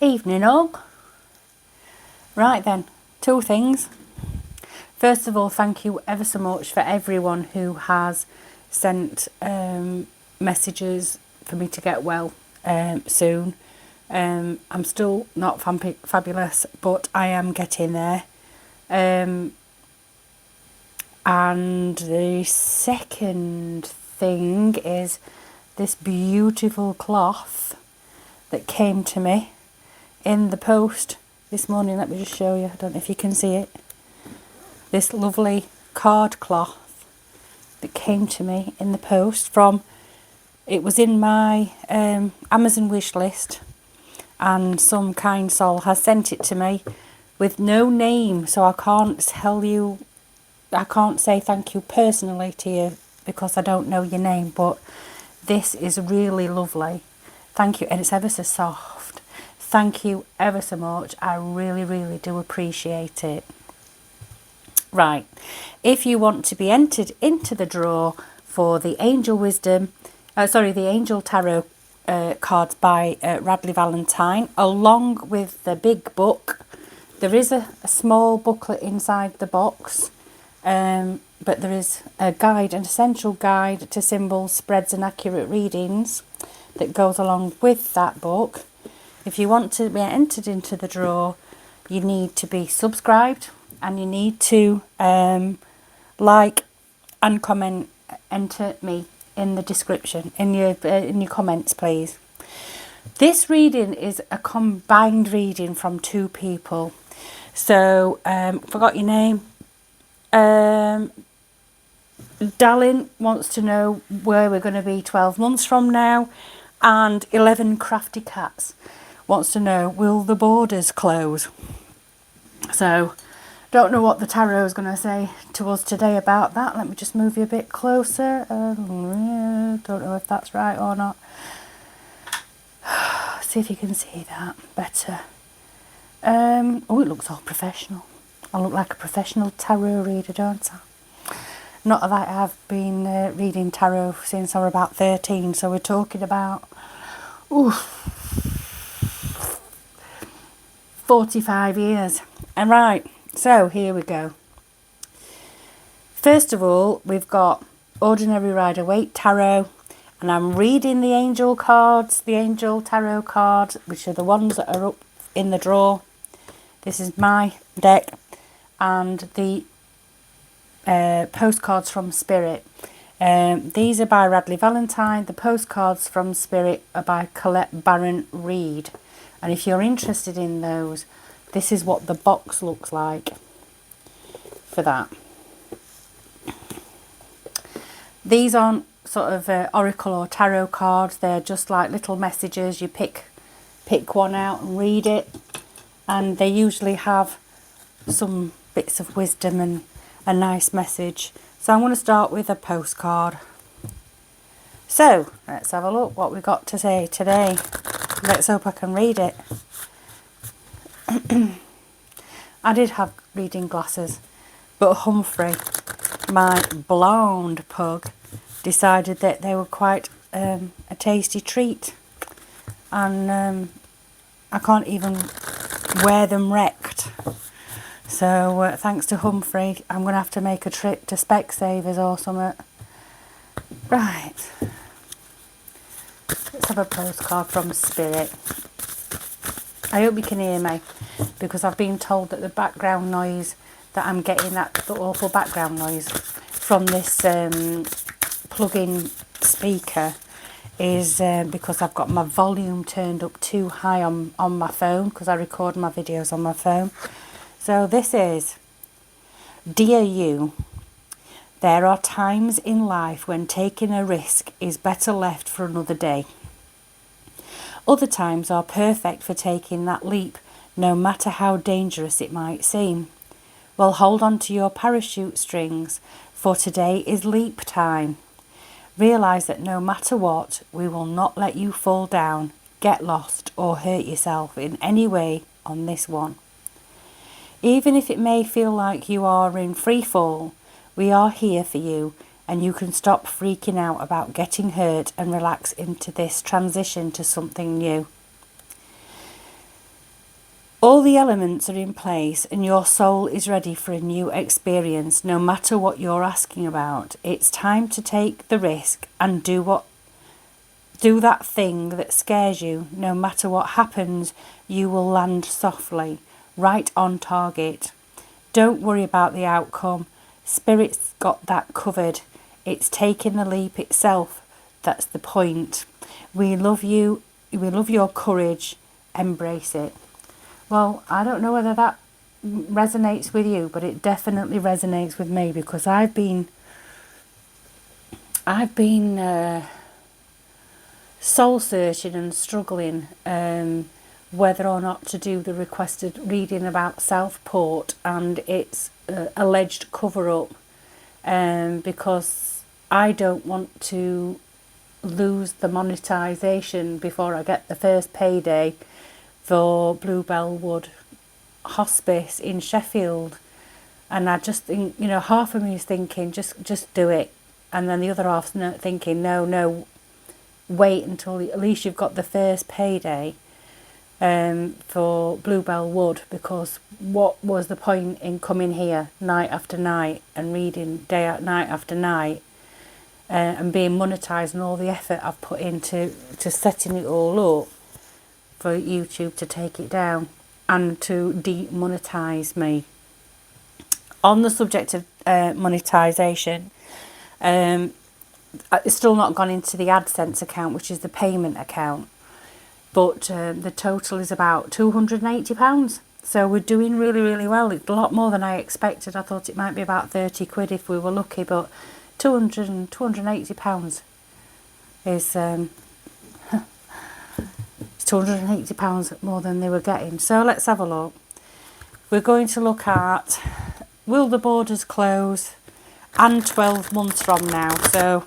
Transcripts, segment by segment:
Evening all. Right then, two things. First of all, thank you ever so much for everyone who has sent messages for me to get well soon. I'm still not fabulous, but I am getting there. And the second thing is this beautiful cloth that came to me in the post this morning. Let me just show you. I don't know if you can see it. This lovely card cloth that came to me in the post from, it was in my Amazon wish list, and some kind soul has sent it to me with no name, so I can't tell you, I can't say thank you personally to you because I don't know your name, but this is really lovely. Thank you, and it's ever so soft. Thank you ever so much. I really, really do appreciate it. Right, if you want to be entered into the draw for the Angel Wisdom, the Angel Tarot cards by Radley Valentine, along with the big book. There is a small booklet inside the box, but there is a guide, an essential guide to symbols, spreads and accurate readings that goes along with that book. If you want to be entered into the draw, you need to be subscribed and you need to like and comment, enter me in the description, in your comments, please. This reading is a combined reading from two people. So, forgot your name. Dalin wants to know where we're going to be 12 months from now, and 11 Crafty Cats wants to know, will the borders close? So, don't know what the tarot is going to say to us today about that. Let me just move you a bit closer. Don't know if that's right or not. See if you can see that better. Oh, it looks all professional. I look like a professional tarot reader, don't I? Not that I've been reading tarot since I was about 13, so we're talking about 45 years. And right, so here we go. First of all, we've got Ordinary Rider-Waite Tarot, and I'm reading the angel cards, the angel tarot cards, which are the ones that are up in the drawer. This is my deck, and the postcards from Spirit. These are by Radley Valentine. The postcards from Spirit are by Colette Baron Reed. And if you're interested in those, this is what the box looks like for that. These aren't sort of oracle or tarot cards. They're just like little messages. You pick one out and read it. And they usually have some bits of wisdom and a nice message. So I'm going to start with a postcard. So let's have a look what we got to say today. Let's hope I can read it. I did have reading glasses, but Humphrey, my blonde pug, decided that they were quite a tasty treat, and I can't even wear them wrecked. So thanks to Humphrey, I'm going to have to make a trip to Specsavers or something. Right, let's have a postcard from Spirit. I hope you can hear me, because I've been told that the background noise that I'm getting, the awful background noise from this plug-in speaker, is because I've got my volume turned up too high on my phone, because I record my videos on my phone. So this is, Dear you, there are times in life when taking a risk is better left for another day. Other times are perfect for taking that leap, no matter how dangerous it might seem. Well, hold on to your parachute strings, for today is leap time. Realise that no matter what, we will not let you fall down, get lost or hurt yourself in any way on this one. Even if it may feel like you are in free fall, we are here for you, and you can stop freaking out about getting hurt and relax into this transition to something new. All the elements are in place and your soul is ready for a new experience, no matter what you're asking about. It's time to take the risk and do that thing that scares you. No matter what happens, you will land softly, right on target. Don't worry about the outcome. Spirit's got that covered. It's taking the leap itself. That's the point. We love you. We love your courage. Embrace it. Well, I don't know whether that resonates with you, but it definitely resonates with me, because I've been soul searching and struggling whether or not to do the requested reading about Southport and its alleged cover-up, because I don't want to lose the monetisation before I get the first payday for Bluebell Wood Hospice in Sheffield. And I just think, half of me is thinking just do it, and then the other half's thinking no, wait until at least you've got the first payday for Bluebell Wood, because what was the point in coming here night after night and reading night after night and being monetised, and all the effort I've put into setting it all up for YouTube to take it down and to demonetise me. On the subject of monetisation, it's still not gone into the AdSense account, which is the payment account, but the total is about £280. So we're doing really, really well. It's a lot more than I expected. I thought it might be about 30 quid if we were lucky, but £280 is £280 more than they were getting. So let's have a look. We're going to look at, will the borders close, and 12 months from now. So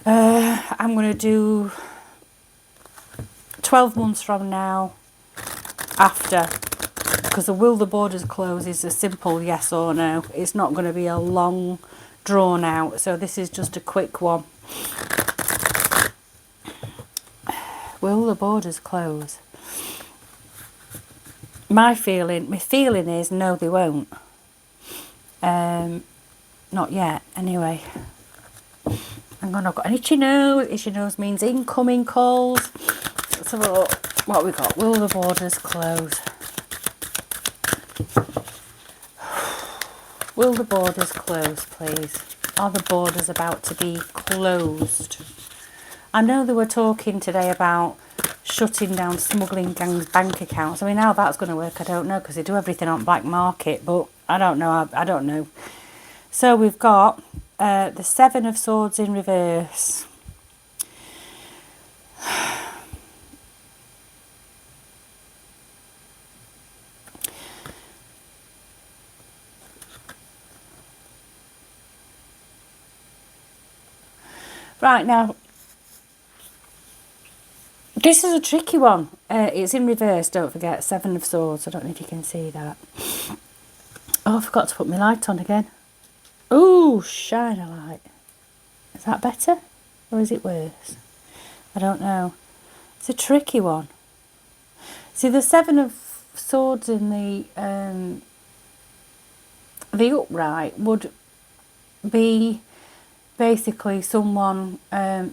I'm going to do 12 months from now after, because the will the borders close is a simple yes or no. It's not going to be a long drawn out, so this is just a quick one. Will the borders close? My feeling is no, they won't. Not yet, anyway. Hang on, I've got an itchy nose. Itchy nose means incoming calls. Let's have a look. What we got? Will the borders close? Will the borders close, please? Are the borders about to be closed? I know they were talking today about shutting down smuggling gangs' bank accounts. I mean, how that's going to work, I don't know, because they do everything on black market, but I don't know. I don't know. So we've got the Seven of Swords in reverse. Right, now, this is a tricky one. It's in reverse, don't forget. Seven of Swords. I don't know if you can see that. Oh, I forgot to put my light on again. Ooh, shine a light. Is that better? Or is it worse? I don't know. It's a tricky one. See, the Seven of Swords in the upright would be basically someone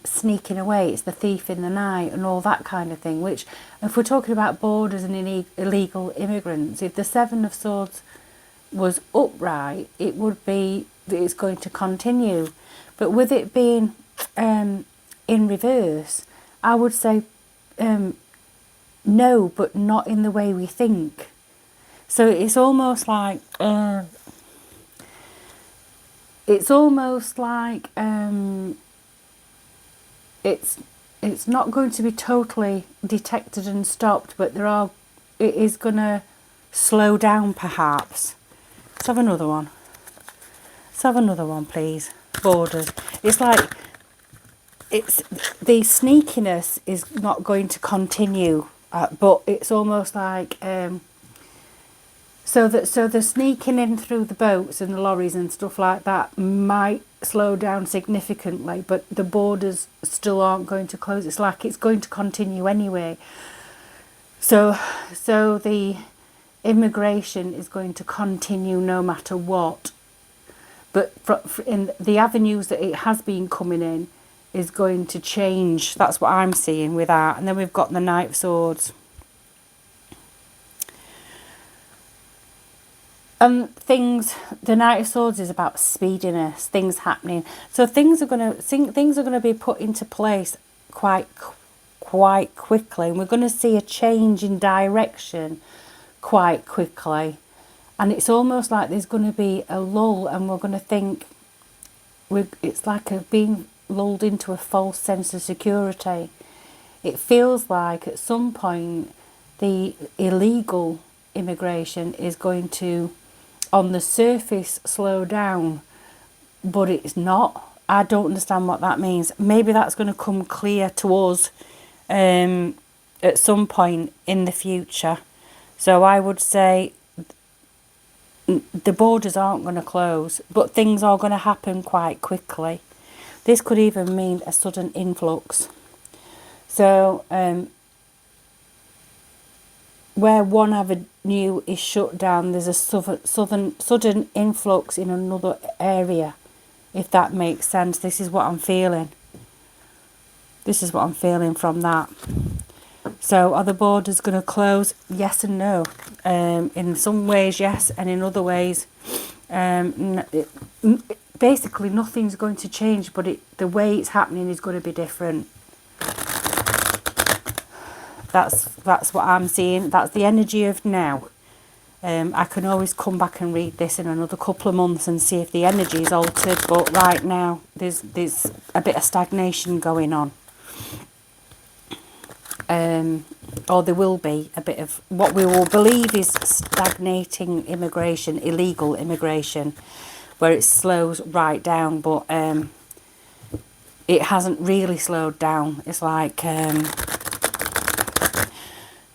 sneaking away. It's the thief in the night and all that kind of thing, which, if we're talking about borders and illegal immigrants, if the Seven of Swords was upright, it would be that it's going to continue. But with it being in reverse, I would say no, but not in the way we think. So it's almost like it's not going to be totally detected and stopped, but it is going to slow down perhaps. Let's have another one. Let's have another one, please. Borders. It's like the sneakiness is not going to continue, but it's almost like so the sneaking in through the boats and the lorries and stuff like that might slow down significantly, but the borders still aren't going to close. It's like it's going to continue anyway. So the immigration is going to continue no matter what. But in the avenues that it has been coming in is going to change. That's what I'm seeing with that. And then we've got the Knight of Swords. And the Knight of Swords is about speediness, things happening. So things are gonna be put into place quite quickly, and we're going to see a change in direction quite quickly. And it's almost like there's going to be a lull, and we're going to think it's like being lulled into a false sense of security. It feels like at some point the illegal immigration is going to, on the surface, slow down, but it's not. I don't understand what that means. Maybe that's going to come clear to us at some point in the future. So I would say the borders aren't going to close, but things are going to happen quite quickly. This could even mean a sudden influx. So where one avenue is shut down, there's a sudden influx in another area, if that makes sense. This is what I'm feeling. This is what I'm feeling from that. So are the borders going to close? Yes and no. In some ways, yes, and in other ways, basically nothing's going to change, but the way it's happening is going to be different. That's what I'm seeing. That's the energy of now. I can always come back and read this in another couple of months and see if the energy is altered, but right now there's a bit of stagnation going on. Or there will be a bit of what we will believe is stagnating immigration, illegal immigration, where it slows right down, but it hasn't really slowed down. It's like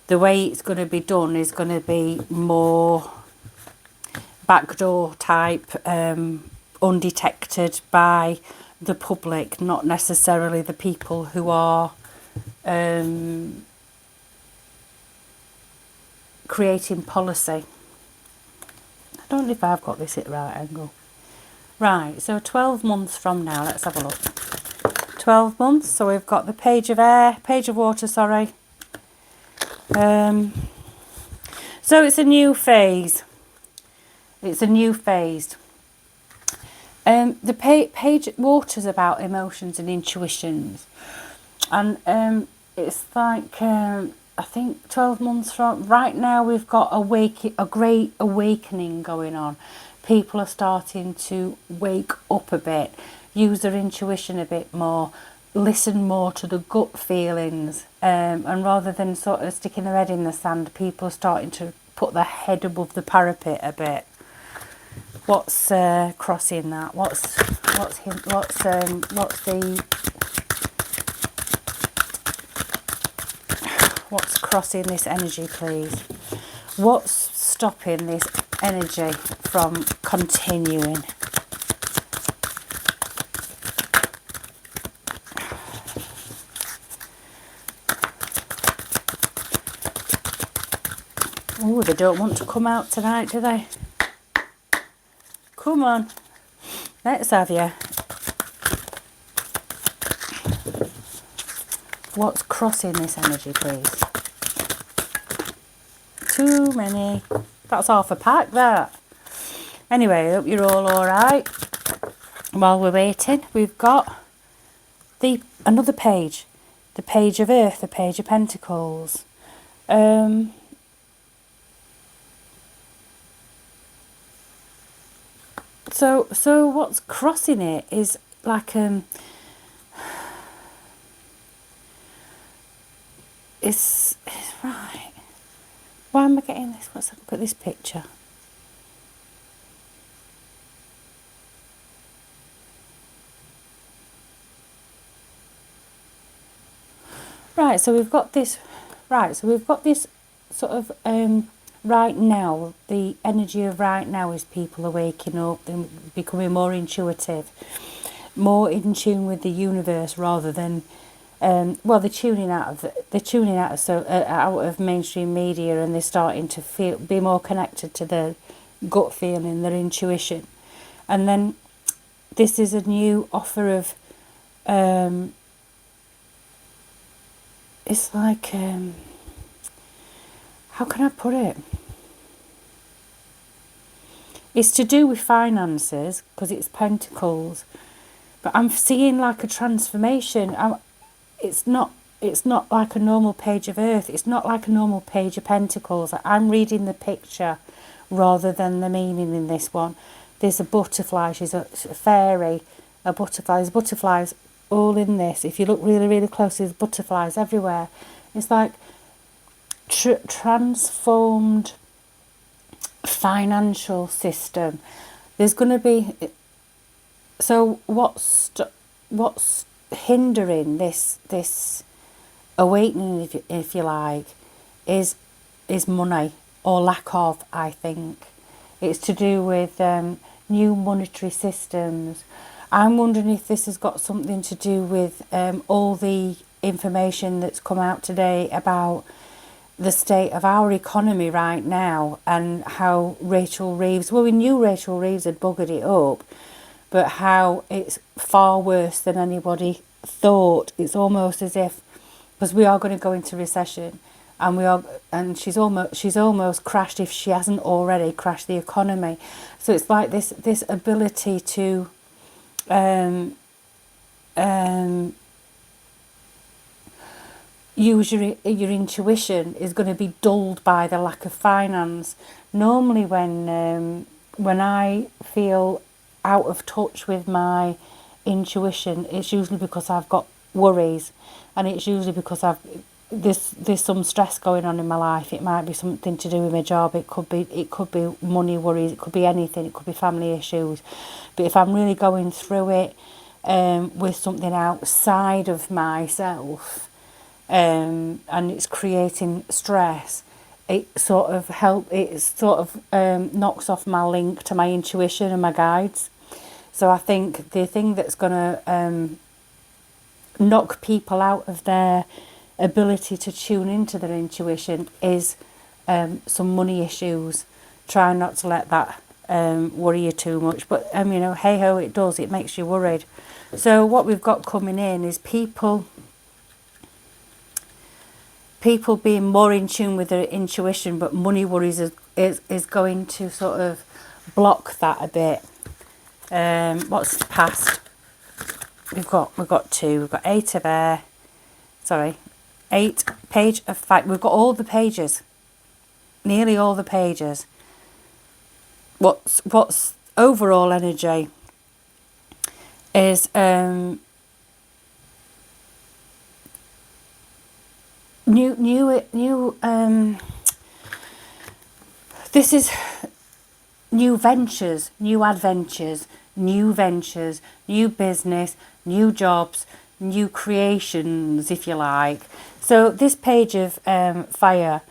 the way it's going to be done is going to be more backdoor type, undetected by the public, not necessarily the people who are creating policy. I don't know if I've got this at the right angle. Right, so 12 months from now, let's have a look. 12 months, so we've got the Page of Water, sorry. So it's a new phase. It's a new phase. The Page of Water is about emotions and intuitions. And it's like, I think 12 months from right now, we've got a great awakening going on. People are starting to wake up a bit, use their intuition a bit more, listen more to the gut feelings, and rather than sort of sticking their head in the sand, people are starting to put their head above the parapet a bit. What's crossing that? What's crossing this energy, please? What's stopping this energy from continuing? Oh, they don't want to come out tonight, do they? Come on, let's have you. What's crossing this energy, please? Too many. That's half a pack, that. Anyway, I hope you're all alright. While we're waiting, we've got another page. The Page of Earth, the Page of Pentacles. So what's crossing it is like it's right. Why am I getting this? Let's look at this picture. Right, so we've got this. Right, so we've got this sort of right now. The energy of right now is people are waking up and becoming more intuitive, more in tune with the universe, rather than well, they're tuning out of out of mainstream media, and they're starting to be more connected to their gut feeling, their intuition. And then this is a new offer of, it's like, how can I put it? It's to do with finances because it's pentacles, but I'm seeing like a transformation. It's not like a normal page of earth. It's not like a normal page of pentacles. I'm reading the picture rather than the meaning in this one. There's a butterfly. She's a fairy, a butterfly. There's butterflies all in this. If you look really, really close, there's butterflies everywhere. It's like transformed financial system. There's going to be, so what's hindering this awakening, if you like, is money, or lack of. I think it's to do with new monetary systems. I'm wondering if this has got something to do with all the information that's come out today about the state of our economy right now, and how Rachel Reeves, well, we knew Rachel Reeves had buggered it up, but how it's far worse than anybody thought. It's almost as if, because we are going to go into recession, and she's almost crashed, if she hasn't already crashed, the economy. So it's like this ability to use your intuition is going to be dulled by the lack of finance. Normally when I feel out of touch with my intuition, it's usually because I've got worries, and it's usually because there's some stress going on in my life. It might be something to do with my job. It could be money worries. It could be anything. It could be family issues. But if I'm really going through it with something outside of myself, and it's creating stress, it sort of knocks off my link to my intuition and my guides. So I think the thing that's going to knock people out of their ability to tune into their intuition is some money issues. Try not to let that worry you too much, but hey ho, it does. It makes you worried. So what we've got coming in is people being more in tune with their intuition, but money worries is going to sort of block that a bit. What's the past? We've got two. We've got eight of air. Sorry, 8 page of fight. We've got all the pages, nearly all the pages. What's overall energy is this is new ventures, new adventures, new ventures, new business, new jobs, new creations, if you like. So this page of fire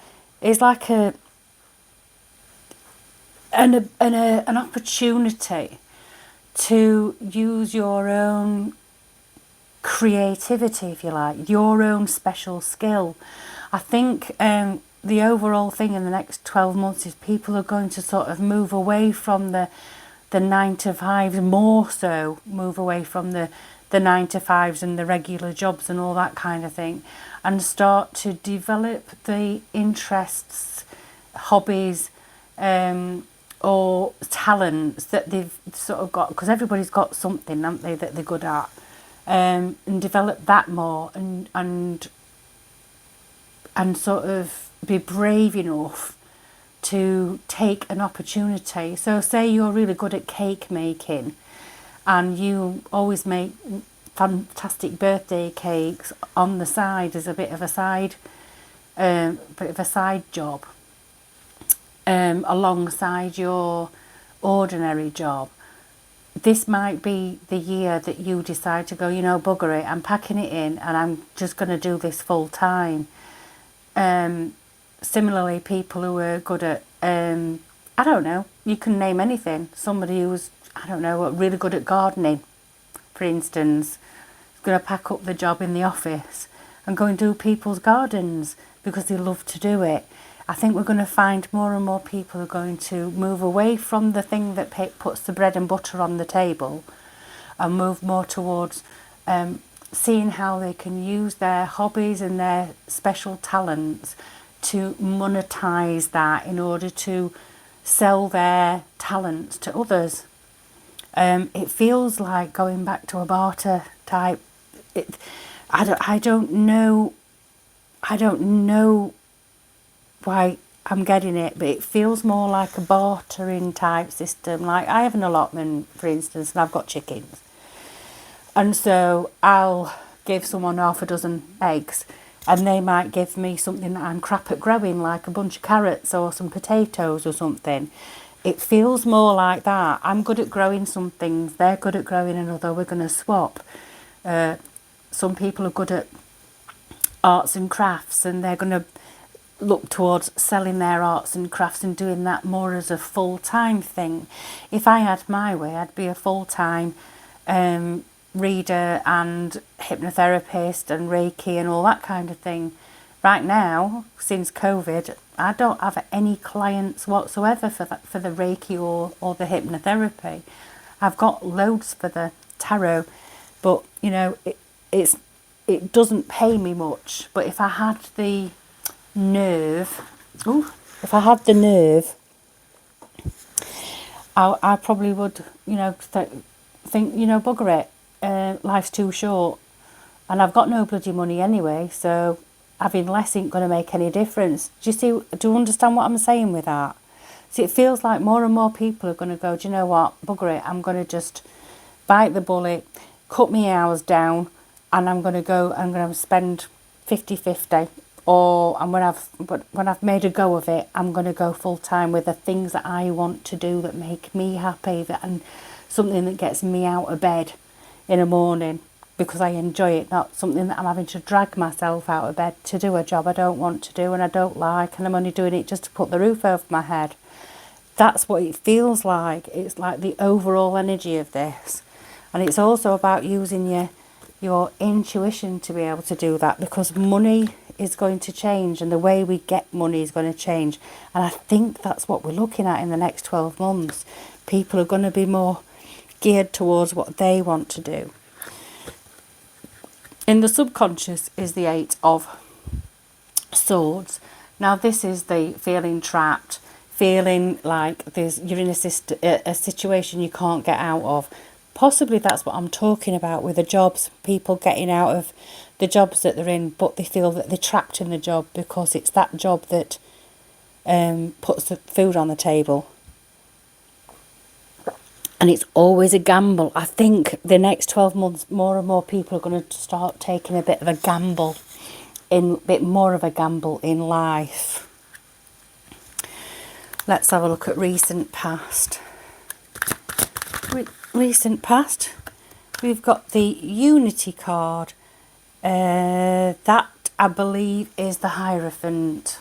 is like an opportunity to use your own creativity, if you like, your own special skill. I think the overall thing in the next 12 months is people are going to sort of move away from the 9 to 5s, more so move away from the 9 to 5s and the regular jobs and all that kind of thing, and start to develop the interests, hobbies, or talents that they've sort of got, because everybody's got something, haven't they, that they're good at, and develop that more, and sort of be brave enough to take an opportunity. So say you're really good at cake making, and you always make fantastic birthday cakes on the side as a bit of a side job, alongside your ordinary job. This might be the year that you decide to go, bugger it, I'm packing it in and I'm just going to do this full time. Similarly, people who are good at, I don't know, you can name anything. Somebody who's, really good at gardening, for instance, going to pack up the job in the office and go and do people's gardens because they love to do it. I think we're going to find more and more people are going to move away from the thing that puts the bread and butter on the table and move more towards seeing how they can use their hobbies and their special talents to monetize that in order to sell their talents to others. It feels like going back to a barter type. I don't know why I'm getting it, but it feels more like a bartering type system. Like I have an allotment, for instance, and I've got chickens. And so I'll give someone half a dozen eggs and they might give me something that I'm crap at growing, like a bunch of carrots or some potatoes or something. It feels more like that. I'm good at growing some things, they're good at growing another, we're going to swap. Some people are good at arts and crafts and they're going to look towards selling their arts and crafts and doing that more as a full-time thing. If I had my way, I'd be a full-time reader and hypnotherapist and Reiki and all that kind of thing. Right now, since COVID, I don't have any clients whatsoever for the Reiki or the hypnotherapy. I've got loads for the tarot, but you know it doesn't pay me much. But if I had the nerve, I probably would, think, bugger it. Life's too short, and I've got no bloody money anyway, so having less ain't going to make any difference. Do you understand what I'm saying with that? See, it feels like more and more people are going to go, do you know what, bugger it, I'm going to just bite the bullet, cut my hours down, and I'm going to spend 50-50, and when I've made a go of it, I'm going to go full time with the things that I want to do that make me happy, and something that gets me out of bed in the morning because I enjoy it, not something that I'm having to drag myself out of bed to do a job I don't want to do and I don't like, and I'm only doing it just to put the roof over my head. That's what it feels like. It's like the overall energy of this. And it's also about using your intuition to be able to do that, because money is going to change and the way we get money is going to change. And I think that's what we're looking at in the next 12 months. People are going to be more geared towards what they want to do. In the subconscious is the Eight of Swords. Now this is the feeling trapped, feeling like you're in a situation you can't get out of. Possibly that's what I'm talking about with the jobs, people getting out of the jobs that they're in, but they feel that they're trapped in the job because it's that job that puts the food on the table. And it's always a gamble. I think the next 12 months, more and more people are going to start taking a bit of a gamble, more of a gamble in life. Let's have a look at recent past. Recent past, we've got the Unity card. That, I believe, is the Hierophant.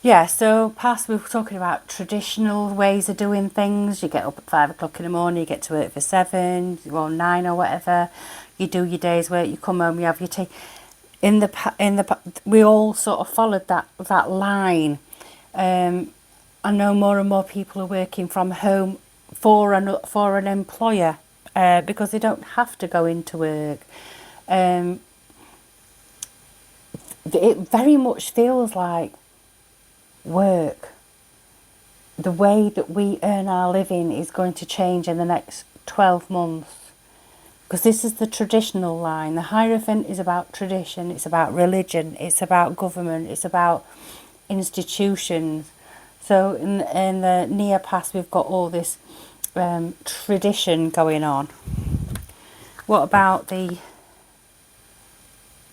Yeah, so past, we were talking about traditional ways of doing things. You get up at 5 o'clock in the morning, you get to work for 7 or 9 or whatever. You do your day's work, you come home, you have your tea. We all sort of followed that line. I know more and more people are working from home for an employer because they don't have to go into work. It very much feels like work. The way that we earn our living is going to change in the next 12 months, because this is the traditional line. The Hierophant is about tradition, it's about religion, it's about government, it's about institutions. So in the near past, we've got all this tradition going on. What about the...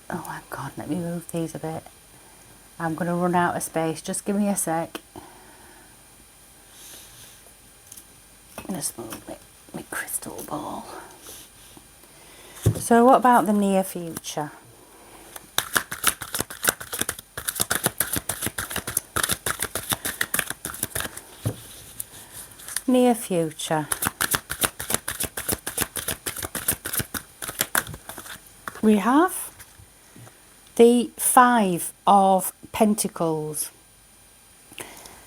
Oh my God, let me move these a bit. I'm going to run out of space. Just give me a sec. I'm going to move my crystal ball. So what about the near future? Near future. we have the Five of Pentacles.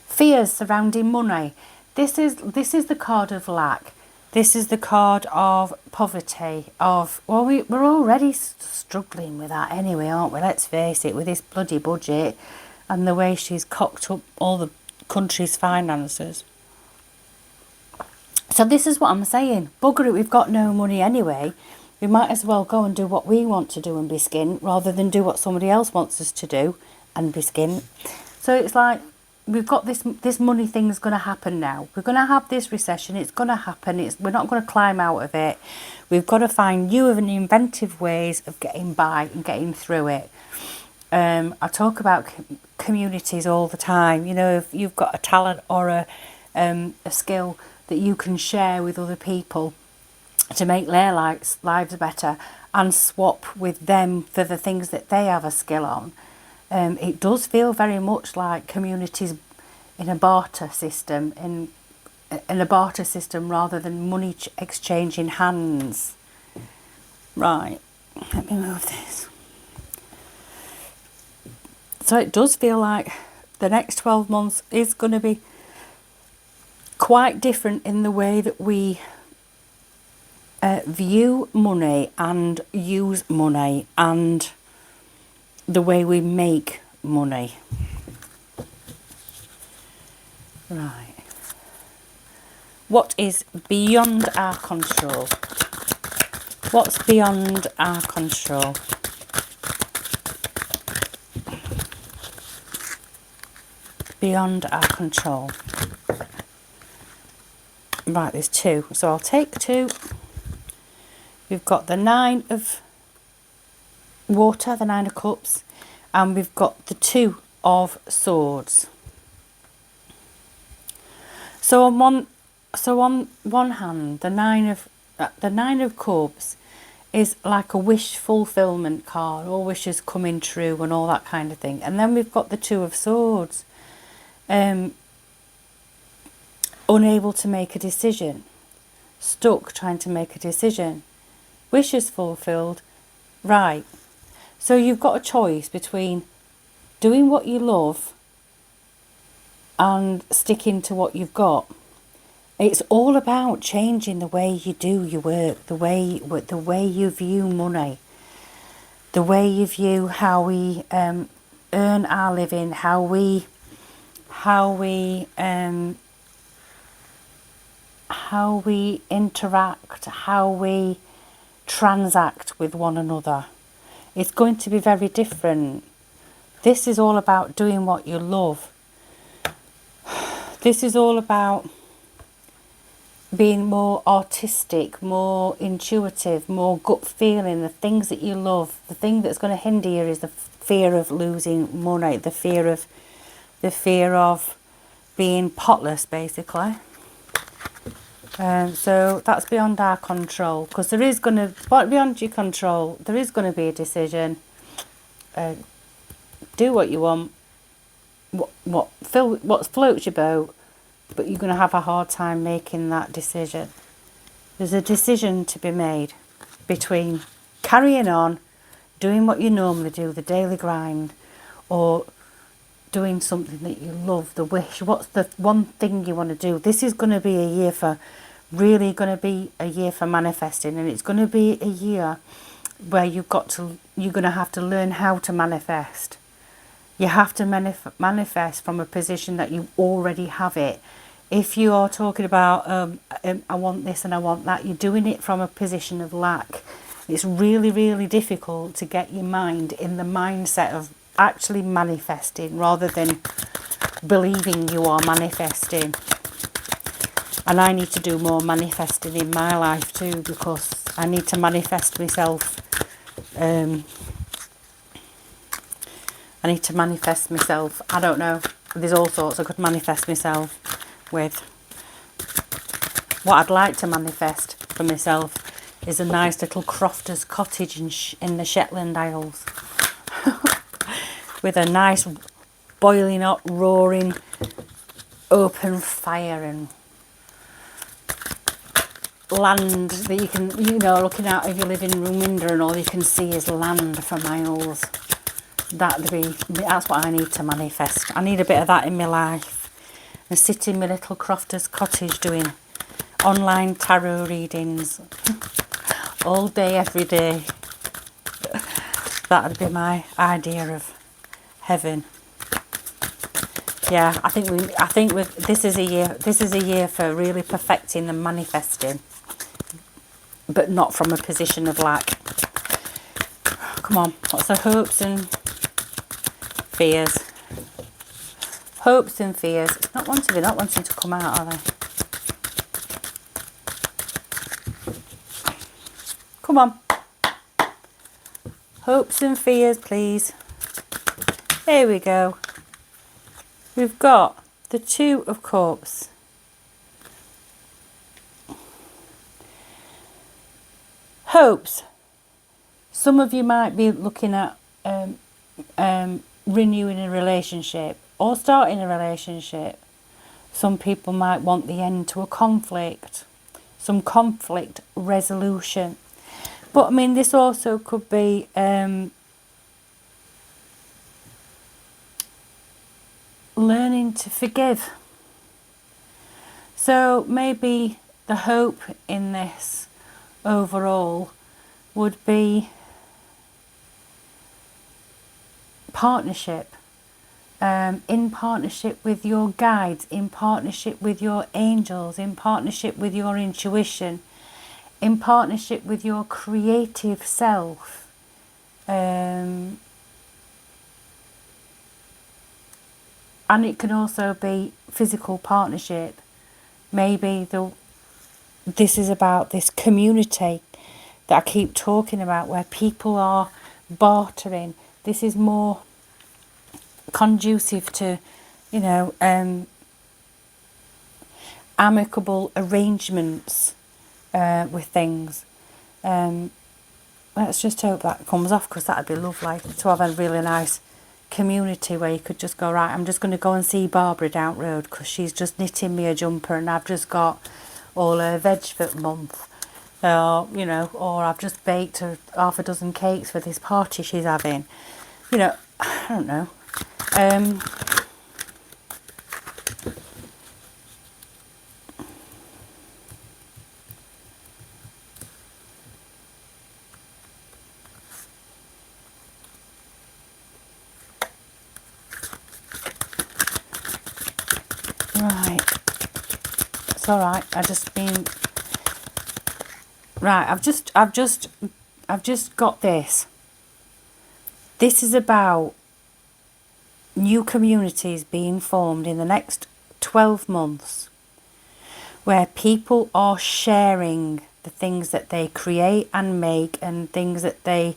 Fears surrounding money. This is the card of lack. This is the card of poverty. We're already struggling with that anyway, aren't we? Let's face it, with this bloody budget and the way she's cocked up all the country's finances. So this is what I'm saying. Bugger it, we've got no money anyway. We might as well go and do what we want to do and be skint, rather than do what somebody else wants us to do and be skint. So it's like, we've got this money thing's going to happen now. We're going to have this recession. It's going to happen. We're not going to climb out of it. We've got to find new and inventive ways of getting by and getting through it. I talk about communities all the time. You know, if you've got a talent or a skill that you can share with other people to make their lives better and swap with them for the things that they have a skill on. It does feel very much like communities in a barter system, in a barter system rather than money exchanging hands. Right, let me move this. So it does feel like the next 12 months is going to be quite different in the way that we view money and use money and the way we make money. Right. What is beyond our control? What's beyond our control? Beyond our control. Right, there's two. So I'll take two. We've got the Nine of Water, the Nine of Cups, and we've got the Two of Swords. So on one hand, the Nine of Cups is like a wish fulfillment card, all wishes coming true and all that kind of thing. And then we've got the Two of Swords, unable to make a decision, stuck trying to make a decision, wishes fulfilled. Right. So you've got a choice between doing what you love and sticking to what you've got. It's all about changing the way you do your work, the way you view money, the way you view how we earn our living, how we interact, how we transact with one another. It's going to be very different. This is all about doing what you love. This is all about being more artistic, more intuitive, more gut feeling, the things that you love. The thing that's going to hinder you is the fear of losing money, the fear of being potless, basically. So that's beyond our control, because beyond your control, there is going to be a decision. Do what you want, what floats your boat, but you're going to have a hard time making that decision. There's a decision to be made between carrying on, doing what you normally do, the daily grind, or doing something that you love, the wish. What's the one thing you want to do? This is going to be a year for manifesting, and it's going to be a year where you're going to have to learn how to manifest. You have to manifest from a position that you already have it. If you are talking about, I want this and I want that, you're doing it from a position of lack. It's really, really difficult to get your mind in the mindset of actually manifesting rather than believing you are manifesting. And I need to do more manifesting in my life too, because I need to manifest myself. I need to manifest myself. I don't know. There's all sorts I could manifest myself with. What I'd like to manifest for myself is a nice little crofter's cottage in the Shetland Isles. With a nice boiling hot, roaring, open fire and land that you can, looking out of your living room window and all you can see is land for miles. That's what I need to manifest. I need a bit of that in my life. And sit in my little crofter's cottage doing online tarot readings all day, every day. That'd be my idea of heaven. Yeah, I think this is a year for really perfecting and manifesting, but not from a position of lack. Come on, what's the hopes and fears? Hopes and fears. It's not wanting, they're not wanting to come out, are they? Come on. Hopes and fears, please. Here we go. We've got the Two of Cups. Hopes. Some of you might be looking at renewing a relationship or starting a relationship. Some people might want the end to a conflict, some conflict resolution. But I mean, this also could be learning to forgive. So maybe the hope in this overall would be partnership, in partnership with your guides, in partnership with your angels, in partnership with your intuition, in partnership with your creative self. And it can also be physical partnership. Maybe this is about this community that I keep talking about, where people are bartering. This is more conducive to, amicable arrangements with things. Let's just hope that comes off, because that'd be lovely to have a really nice community where you could just go, right, I'm just going to go and see Barbara down the road because she's just knitting me a jumper and I've just got all her veg for the month. Or I've just baked her half a dozen cakes for this party she's having. I don't know. Right. It's all right. I've just got this. This is about new communities being formed in the next 12 months, where people are sharing the things that they create and make and things that their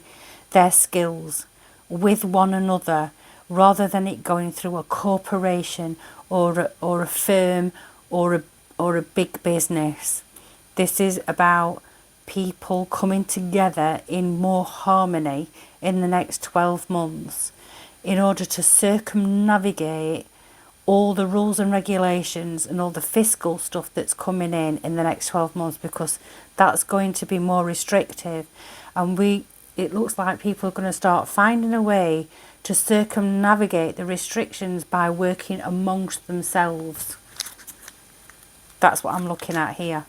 skills with one another, rather than it going through a corporation or a firm or a big business. This is about people coming together in more harmony in the next 12 months in order to circumnavigate all the rules and regulations and all the fiscal stuff that's coming in the next 12 months, because that's going to be more restrictive. And it looks like people are going to start finding a way to circumnavigate the restrictions by working amongst themselves. That's what I'm looking at here.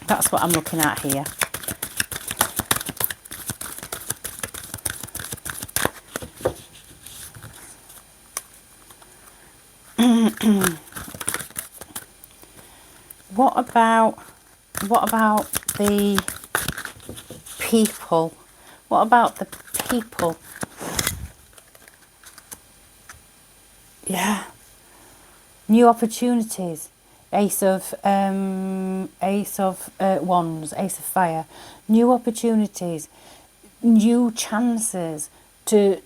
That's what I'm looking at here. What about the people? What about the people? Yeah. New opportunities. Ace of Wands, Ace of Fire. New opportunities, new chances to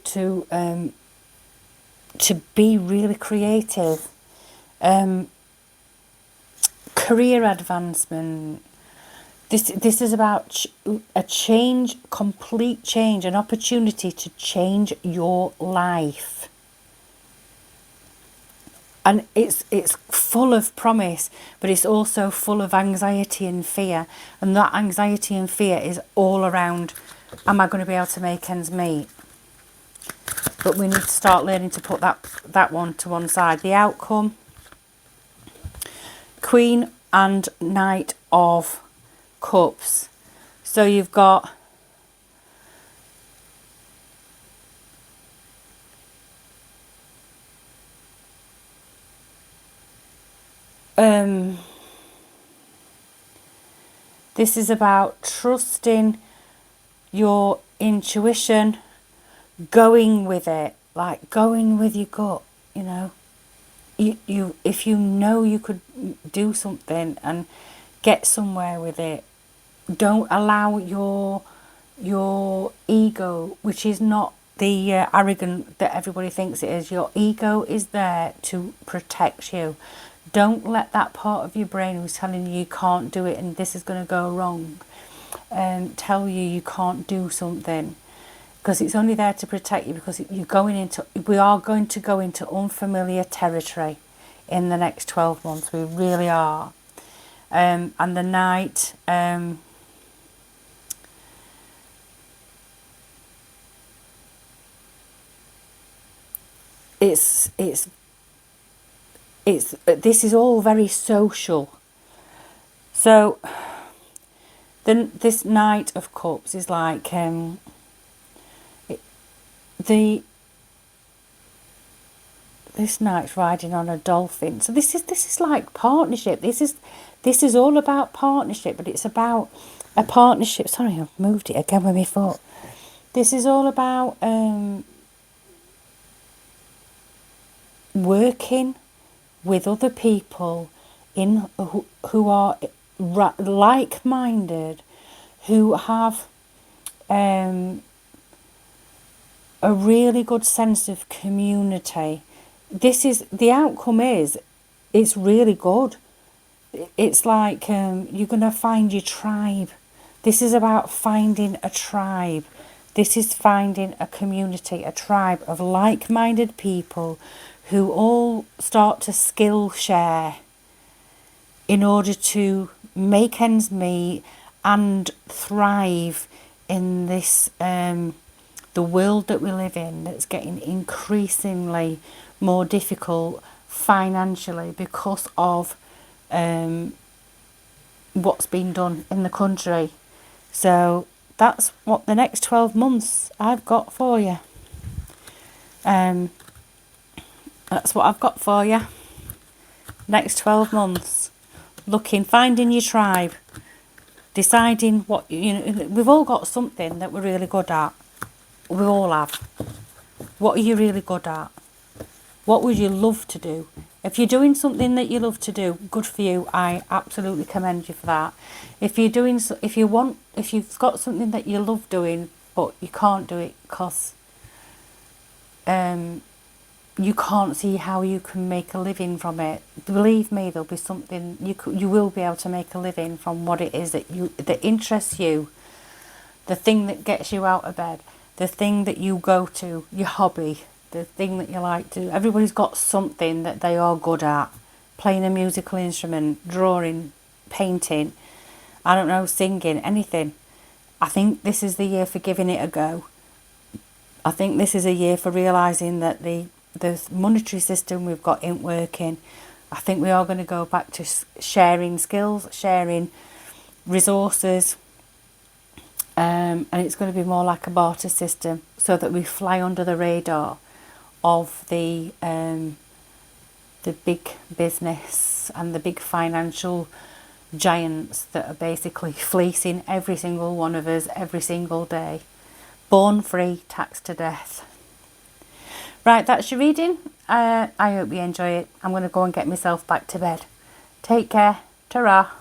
be really creative. Career advancement. This is about a change, complete change, an opportunity to change your life. And it's full of promise, but it's also full of anxiety and fear. And that anxiety and fear is all around, am I going to be able to make ends meet? But we need to start learning to put that one to one side. The outcome, Queen and Knight of Cups. So you've got this is about trusting your intuition, going with it, like going with your gut, you know. You if you know you could do something and get somewhere with it, don't allow your ego, which is not the arrogant that everybody thinks it is. Your ego is there to protect you. Don't let that part of your brain who's telling you can't do it and this is going to go wrong tell you can't do something, because it's only there to protect you, because we are going to go into unfamiliar territory in the next 12 months. We really are. And the Knight, it's this is all very social. So then this Knight of Cups is like this knight's riding on a dolphin. So this is like partnership. This is all about partnership, but it's about a partnership. Sorry, I've moved it again with my foot. This is all about working with other people who are like-minded, who have a really good sense of community. This is the outcome. It's really good. It's like you're going to find your tribe. This is about finding a tribe. This is finding a community, a tribe of like-minded people who all start to skill share in order to make ends meet and thrive in this the world that we live in, that's getting increasingly more difficult financially because of what's been done in the country. So that's what the next 12 months I've got for you. That's what I've got for you. Next 12 months. Finding your tribe. Deciding what, we've all got something that we're really good at. We all have. What are you really good at? What would you love to do? If you're doing something that you love to do, good for you. I absolutely commend you for that. If you've got something that you love doing, but you can't do it because you can't see how you can make a living from it, believe me, there'll be something you will be able to make a living from what it is that interests you, the thing that gets you out of bed, the thing that you go to, your hobby, the thing that you like to. Everybody's got something that they are good at. Playing a musical instrument, drawing, painting, I don't know, singing, anything. I think this is the year for giving it a go. I think this is a year for realising that the monetary system we've got ain't working. I think we are going to go back to sharing skills, sharing resources, and it's going to be more like a barter system, so that we fly under the radar of the big business and the big financial giants that are basically fleecing every single one of us every single day. Born free, taxed to death. Right, that's your reading. I hope you enjoy it. I'm going to go and get myself back to bed. Take care. Ta-ra.